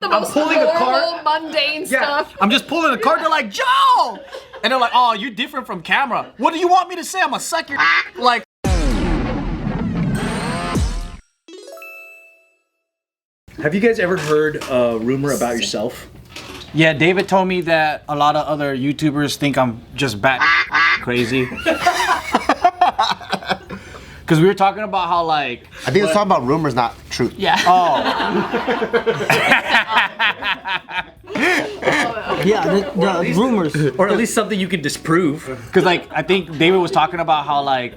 The most pulling a card. mundane stuff. I'm just pulling a card. They're like, Joe! And they're like, oh, you're different from camera. What do you want me to say? I'm gonna suck your like. Have you guys ever heard a rumor about yourself? Yeah, David told me that a lot of other YouTubers think I'm just bat crazy. Because we were talking about how like... I think it's talking about rumors, not truth. Yeah. Oh. Yeah, the rumors. Or at least something you can disprove. Because like, I think David was talking about how like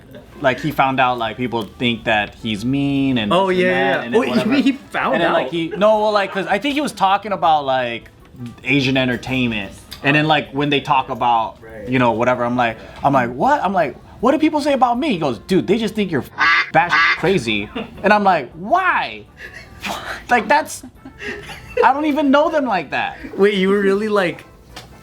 he found out like people think that he's mean and Oh this and yeah, that, yeah. and then Oh, you whatever. mean he found And then out? like because I think he was talking about like Asian entertainment. And then like when they talk about, you know, whatever, I'm like, what? I'm like, what do people say about me? He goes, dude, they just think you're bat crazy. And I'm like, why? Like that's, I don't even know them like that. Wait, you were really like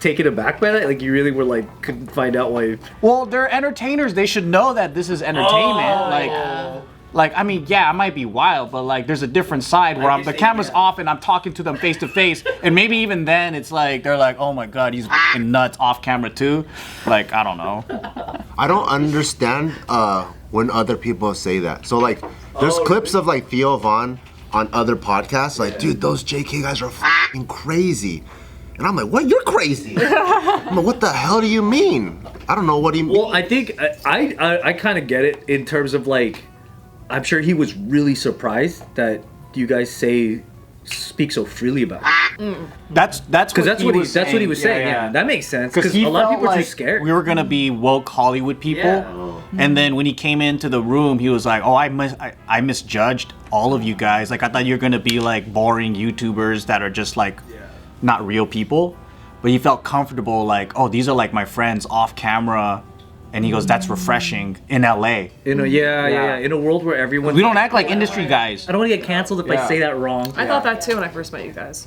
taken aback by that? Like you really were like couldn't find out why? Well, they're entertainers. They should know that this is entertainment. Like I mean, yeah, I might be wild, but like there's a different side where the camera's off and I'm talking to them face to face, and maybe even then it's like they're like, oh my god, he's f***ing nuts off camera too. Like I don't know. I don't understand when other people say that. So like, there's clips of like Theo Von on other podcasts, like, dude, those JK guys are f***ing crazy. And I'm like, what? You're crazy. I'm like, what the hell do you mean? I don't know what he means. Well, I think I kind of get it in terms of like, I'm sure he was really surprised that you guys speak so freely about it. That's Because that's what he was saying. Yeah, Yeah. that makes sense. Because Because a lot of people are too like scared. we were gonna be woke Hollywood people, Yeah. and then when he came into the room, he was like, "Oh, I misjudged all of you guys. Like I thought you were gonna be like boring YouTubers that are just like not real people." But he felt comfortable, like, "Oh, these are like my friends off camera," and he goes, "That's refreshing in LA." In a world where everyone We don't act like industry guys. I don't want to get canceled if I Yeah. say that wrong. I thought that too when I first met you guys.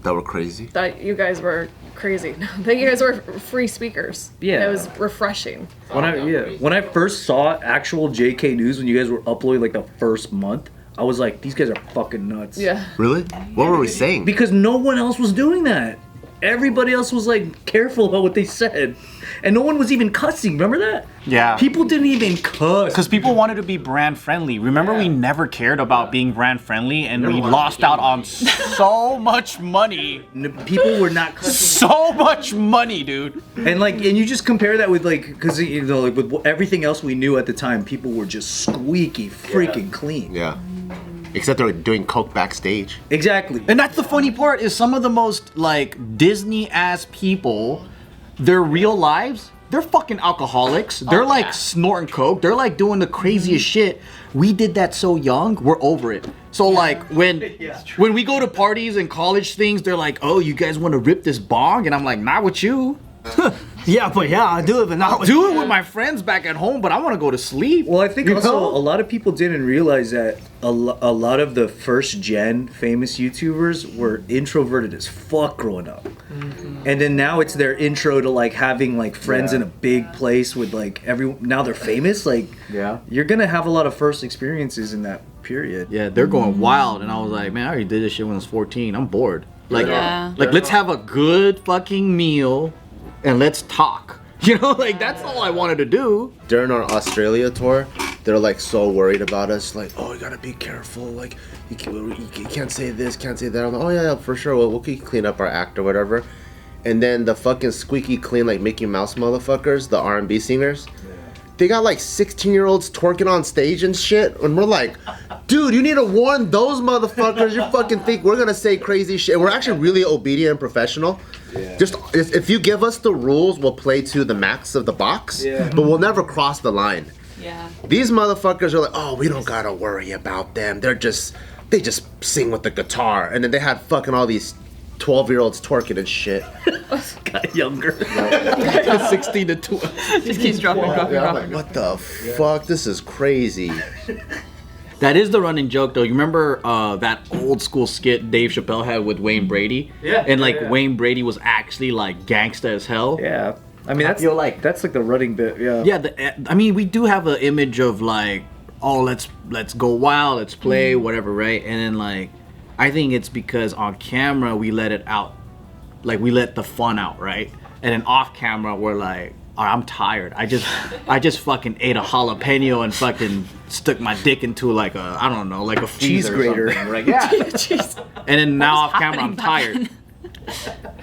That were crazy. That you guys were crazy. That you guys were free speakers. Yeah. It was refreshing. When I first saw actual JK News when you guys were uploading like the first month, I was like, these guys are fucking nuts. Yeah. Really? What were we saying? Because no one else was doing that. Everybody else was like careful about what they said. And no one was even cussing, remember that? Yeah. People didn't even cuss. Because people wanted to be brand friendly. Remember, we never cared about being brand friendly, and we lost out on so much money. People were not cussing. So much money, dude. And you just compare that with like, because you know, like with everything else we knew at the time, people were just squeaky freaking clean. Yeah. Except they're doing coke backstage. Exactly. And that's the funny part, is some of the most like Disney ass people, their real lives, they're fucking alcoholics. They're like snorting coke. They're like doing the craziest shit. We did that so young. We're over it. So like when we go to parties and college things, they're like, "Oh, you guys want to rip this bong?" And I'm like, "Not with you." Yeah, but yeah, I do it, but not with Do it with my friends back at home, but I want to go to sleep. Well, I think You also know? a lot of people didn't realize that a lot of the first gen famous YouTubers were introverted as fuck growing up. And then now it's their intro to like having like friends in a big place with like now they're famous. Like you're gonna have a lot of first experiences in that period. Yeah, they're going wild, and I was like, man, I already did this shit when I was 14. I'm bored. Like, let's have a good fucking meal, and let's talk. You know, like that's all I wanted to do. During our Australia tour, they're like so worried about us. Like, oh, you gotta be careful. Like, you can't say this, can't say that. I'm like, oh yeah, for sure. We'll clean up our act or whatever. And then the fucking squeaky clean like Mickey Mouse motherfuckers, the R&B singers, they got like 16-year-olds twerking on stage and shit. And we're like, dude, you need to warn those motherfuckers. You fucking think we're gonna say crazy shit. And we're actually really obedient and professional. Just if you give us the rules, we'll play to the max of the box, but we'll never cross the line. Yeah. These motherfuckers are like, oh, we don't gotta worry about them. They just sing with the guitar. And then they had fucking all these 12-year-olds twerking and shit. Got younger. 16 to 12. Just keeps dropping. What the fuck? This is crazy. That is the running joke, though. You remember that old school skit Dave Chappelle had with Wayne Brady? Yeah. And like Wayne Brady was actually like gangsta as hell. Yeah. I mean, that's like the running bit. Yeah. Yeah. I mean, we do have an image of like, oh, let's go wild, let's play, whatever, right? And then like, I think it's because on camera we let it out, like we let the fun out, right? And then off camera we're like, oh, I'm tired. I just fucking ate a jalapeno and fucking stuck my dick into like a, I don't know, like a Cheese freezer or grater. something. Like, yeah. And then now off camera I'm tired.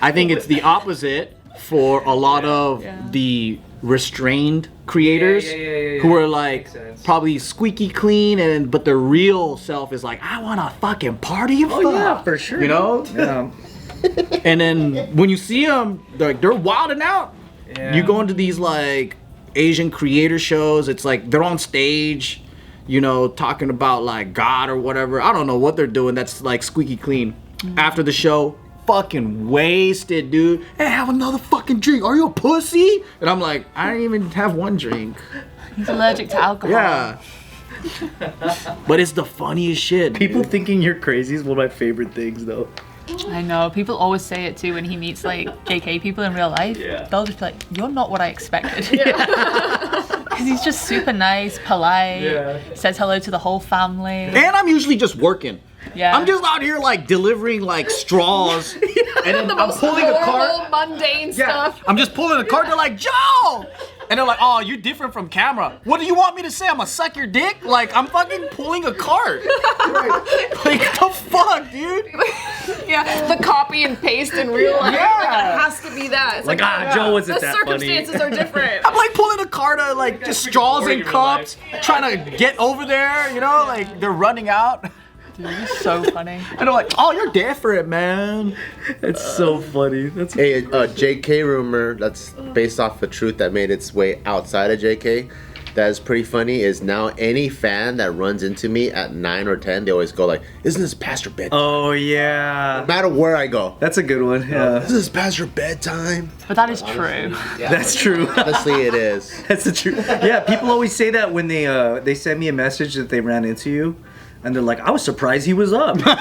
I think it's the opposite for a lot of the restrained creators who are like probably squeaky clean, but their real self is like, I want to fucking party. Oh yeah, for sure. You know? Yeah. And then when you see them, they're wilding out. Yeah. You go into these like Asian creator shows, it's like they're on stage, you know, talking about like God or whatever. I don't know what they're doing that's like squeaky clean. After the show, fucking wasted, dude. Hey, have another fucking drink. Are you a pussy? And I'm like, I didn't even have one drink. He's allergic to alcohol. Yeah. But it's the funniest shit. People thinking you're crazy is one of my favorite things, though. I know. People always say it too when he meets like JK people in real life. Yeah. They'll just be like, "You're not what I expected." Because he's just super nice, polite, says hello to the whole family. And I'm usually just working. Yeah. I'm just out here like delivering like straws. And then I'm pulling a cart. mundane stuff. I'm just pulling a cart. They're like, Joe! And they're like, oh, you're different from camera. What do you want me to say? I'm gonna suck your dick? Like, I'm fucking pulling a cart. Like, the fuck, dude? Yeah, the copy and paste in real life. Yeah. It has to be that. It's Like, Joe wasn't the that funny. circumstances are different. I'm like pulling a cart of like just straws and cups, trying to get over there, you know? Like, they're running out. Dude, he's so funny. And they're like, oh, you're different, man. That's so funny. That's Hey, JK rumor that's based off the truth that made its way outside of JK. That is pretty funny. Is now any fan that runs into me at 9 or 10, they always go like, "Isn't this past your bedtime?" Oh yeah. No matter where I go, That's a good one. Yeah. "Isn't this past your bedtime?" But that is true. That's true. Honestly, it is. That's the truth. Yeah, people always say that when they send me a message that they ran into you. And they're like, I was surprised he was up. Like,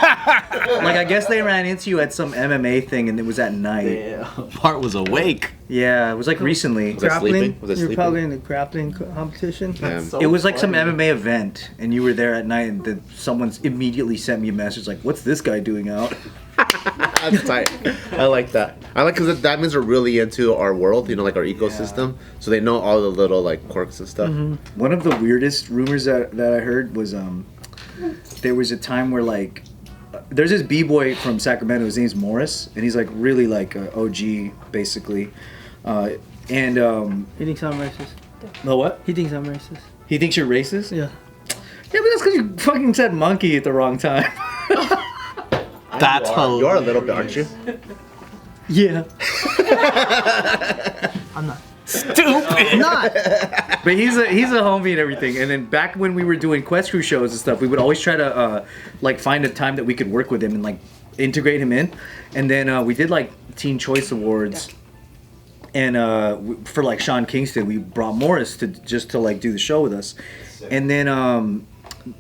I guess they ran into you at some MMA thing and it was at night. Yeah. Bart was awake. Yeah, it was like recently. Was I sleeping? Was I You're sleeping? probably in a grappling competition. Yeah. It was like some MMA event and you were there at night and someone immediately sent me a message like, what's this guy doing out? That's tight. I like that. I like because that means they're really into our world, you know, like our ecosystem. So they know all the little like quirks and stuff. One of the weirdest rumors that I heard was there was a time where like there's this b-boy from Sacramento, his name's Morris, and he's like really like a OG basically, and He thinks I'm racist. no, what? He thinks I'm racist. He thinks you're racist? Yeah. Yeah, but that's because you fucking said monkey at the wrong time. That's You are a little bit, aren't you? Yeah. I'm not. stupid. Not. But he's a homie and everything. And then back when we were doing Quest Crew shows and stuff, we would always try to like find a time that we could work with him and like integrate him in. And then we did like Teen Choice Awards. And for like Sean Kingston, we brought Morris to like do the show with us. And then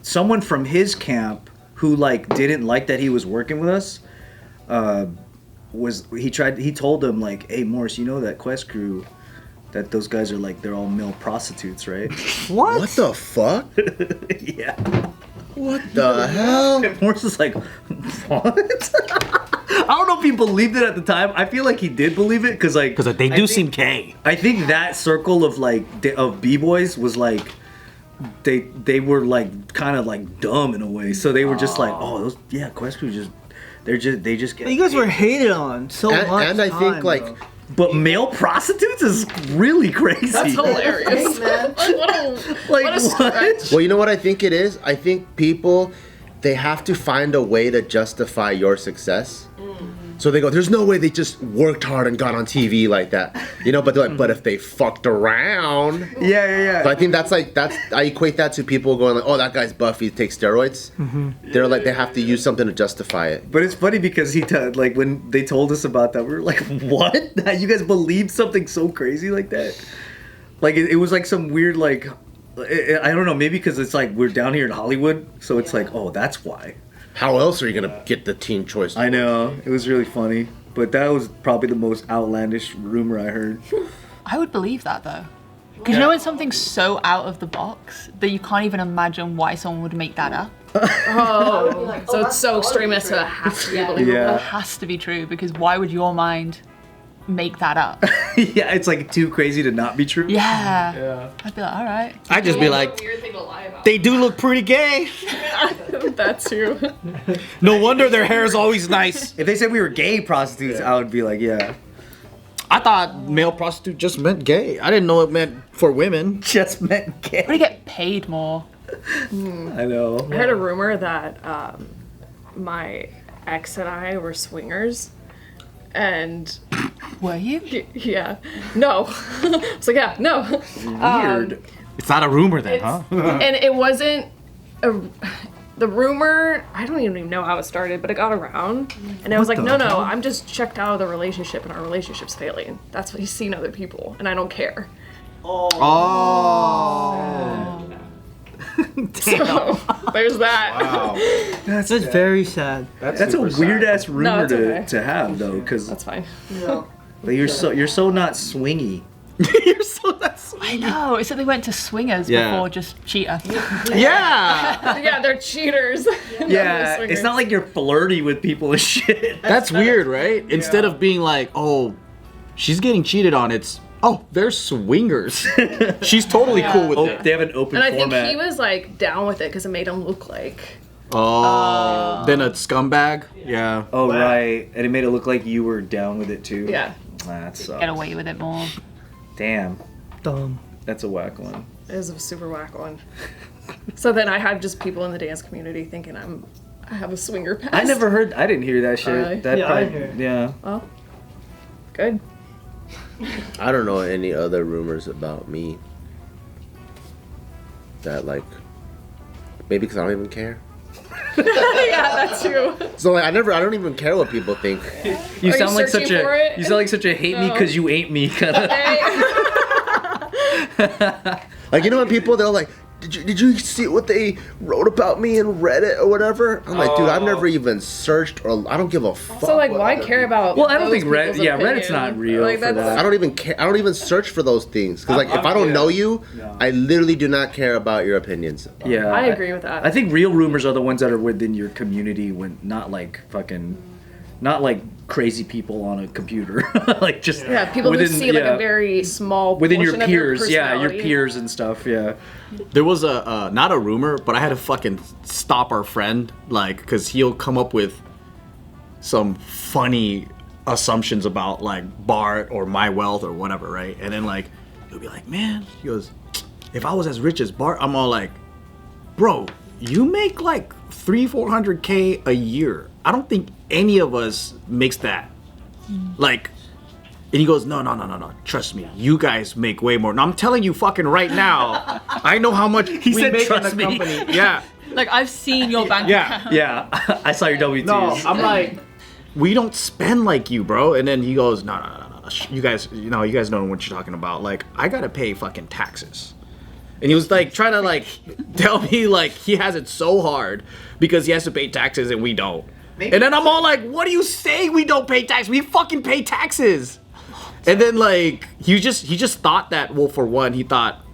someone from his camp who like didn't like that he was working with us he told him like, hey Morris, you know that Quest Crew, that those guys are like, they're all male prostitutes, right? What? What the fuck? Yeah. What the hell? And Morris was like, what? I don't know if he believed it at the time. I feel like he did believe it because like, Because they do seem gay. I think that circle of like of b-boys was like they were like kind of like dumb in a way. So they were just like, oh, those Quest Crew they just get. You guys were hated on so much. And I think time, like bro. But male prostitutes is really crazy. That's hilarious. Like, what a Like, what a what? stretch. well, you know what I think it is? I think people, they have to find a way to justify your success. So they go, there's no way they just worked hard and got on TV like that. You know, but they're like, but if they fucked around. Yeah. So I think I equate that to people going like, oh, that guy's buff, he takes steroids. They're like, they have to use something to justify it. But it's funny because like when they told us about that, we were like, what? You guys believed something so crazy like that? Like it was like some weird like, I don't know, maybe because it's like we're down here in Hollywood, so it's like, oh, that's why. How else are you gonna get the Teen Choice? I know, it was really funny. But that was probably the most outlandish rumor I heard. I would believe that though. Because you know when something's so out of the box that you can't even imagine why someone would make that up? Oh, so it's so extreme as to have to be believable. Yeah. It has to be true because why would your mind make that up? Yeah, it's like too crazy to not be true. Yeah. I'd be like, all right. I'd just be like, Weird thing to lie about. they do look pretty gay. That too. No wonder their hair is always nice. If they said we were gay prostitutes, I would be like, yeah. I thought male prostitute just meant gay. I didn't know it meant for women. Just meant gay. Probably get paid more. I know. I heard a rumor that my ex and I were swingers, and Were you? yeah, no. It's like, yeah, no. Weird. It's not a rumor then, huh? And it wasn't the rumor. I don't even know how it started, but it got around, and I was like, no, I'm just checked out of the relationship, and our relationship's failing. That's what he's seen other people, and I don't care. Oh. So there's that. Wow. That's very sad. That's a weird ass rumor it's okay. to have though, because That's fine. you're so not swingy. You're so that's I know. It's that they went to swingers Yeah. before just cheater. Yeah. Yeah, they're cheaters. Yeah, it's not like you're flirty with people and shit. That's weird, right? Instead of being like, oh, she's getting cheated on, it's oh, they're swingers. She's totally cool with it. They have an open And I think format. he was like down with it because it made him look like. Oh, then a scumbag? Yeah. Oh right, and it made it look like you were down with it too. Yeah, That sucks. Get away with it more. Damn, Dumb. that's a whack one. it was a super whack one. So then I had just people in the dance community thinking I have a swinger pass. I didn't hear that shit. Really? That Yeah, I probably, hear it. yeah. Well, good. I don't know any other rumors about me that like maybe because I don't even care. Yeah, that's true. So like I don't even care what people think. You Are sound you like such searching for it? you sound like such a hate me No. because you ain't me kind of. Like you know when people they're like, did you see what they wrote about me in Reddit or whatever? I'm like, dude, I've never even searched or I don't give a fuck. So like, what why other care about? Well, I don't those think Reddit. people's Yeah, Reddit's opinion? not real Like, for that's- that. I don't even care. I don't even search for those things because like if I don't know you, I literally do not care about your opinions. Yeah, I agree with that. I think real rumors are the ones that are within your community, when not like crazy people on a computer, like just Yeah, people who see like yeah, a very small within your portion of peers, yeah, your personality. peers and stuff, yeah. There was a not a rumor, but I had to fucking stop our friend, like, because he'll come up with some funny assumptions about like Bart or my wealth or whatever, right? And then like he'll be like, man, he goes, if I was as rich as Bart, I'm all like, bro, you make like 300-400K a year. I don't think any of us makes that. Like, and he goes, no, trust me, you guys make way more. And I'm telling you fucking right now, I know how much we said, make "Trust in the me." company. Yeah, Like, I've seen your bank yeah. account. Yeah, I saw your W2s. No, I'm like, we don't spend like you, bro. And then he goes, no. You guys know what you're talking about. Like, I gotta pay fucking taxes. And he was like trying to like tell me like he has it so hard because he has to pay taxes and we don't. And then I'm all like, what do you say we don't pay taxes? We fucking pay taxes. And then like he just thought that, well, for one, he thought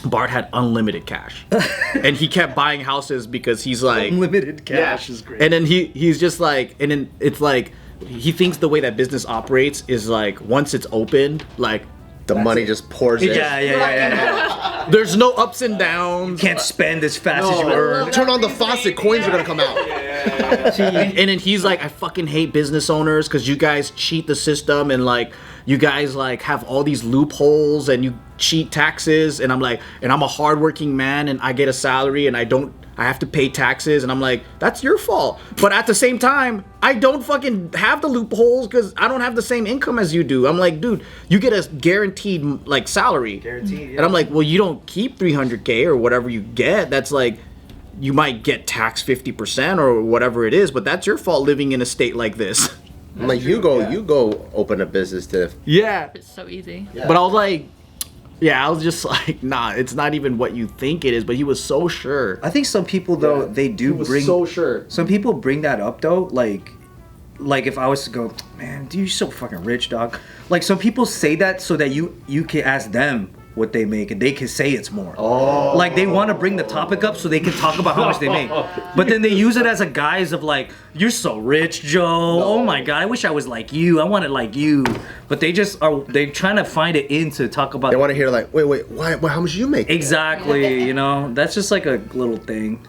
Bart had unlimited cash. And he kept buying houses because he's like unlimited cash is great. and then he's just like, and then it's like he thinks the way that business operates is like once it's opened, like The money just pours in. Yeah. there's no ups and downs. Can't spend as fast as you earn. Turn on the faucet, coins are gonna come out. And then he's like, I fucking hate business owners because you guys cheat the system and like you guys like have all these loopholes and you cheat taxes. And I'm like, and I'm a hardworking man and I get a salary and I have to pay taxes. And I'm like, that's your fault. But at the same time, I don't fucking have the loopholes because I don't have the same income as you do. I'm like, dude, you get a guaranteed like salary. Guaranteed, yeah. And I'm like, well, you don't keep 300K or whatever you get. That's like, you might get taxed 50% or whatever it is, but that's your fault living in a state like this. I'm like, you go open a business to. Yeah. It's so easy. But I was like, yeah, I was just like, nah, it's not even what you think it is, but he was so sure. I think some people though they do bring. so sure. Some people bring that up though, like if I was to go, man, dude, you're so fucking rich, dog. Like some people say that so that you can ask them, what they make, and they can say it's more. Like they want to bring the topic up so they can talk about how much they make, but then they use it as a guise of like, you're so rich, Joe. Oh my God, I wish I was like you. I wanted like you. But they just are. They're trying to find it in to talk about. They want to hear like, wait, why? How much do you make? Exactly. You know, that's just like a little thing.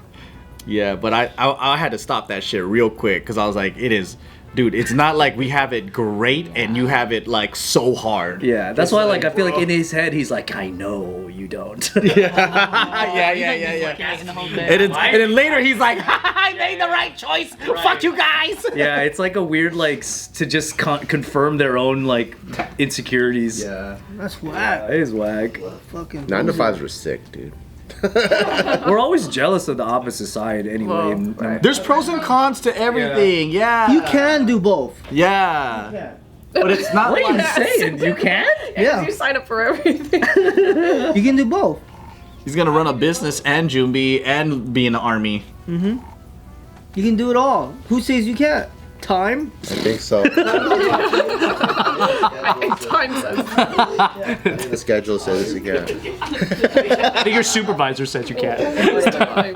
Yeah, but I had to stop that shit real quick because I was like, it is, dude, it's not like we have it great and you have it like so hard. Yeah, that's why like I feel like in his head he's like, I know you don't. Yeah. Getting the whole bit. And then later he's like, I made the right choice. Fuck you guys. Yeah, it's like a weird like to just confirm their own like insecurities. Yeah. That's whack. It is whack. Fucking 9 to 5s were sick, dude. We're always jealous of the opposite side anyway. Well, and- right. There's pros and cons to everything. Yeah. You can do both. Yeah. But it's not What are you like saying? You can? Yeah. You sign up for everything. You can do both. he's gonna run a business and Jumbi and be in the army. You can do it all. Who says you can't? Time? I think so. Time says. The schedule says again. I think your supervisor said you can't. Time.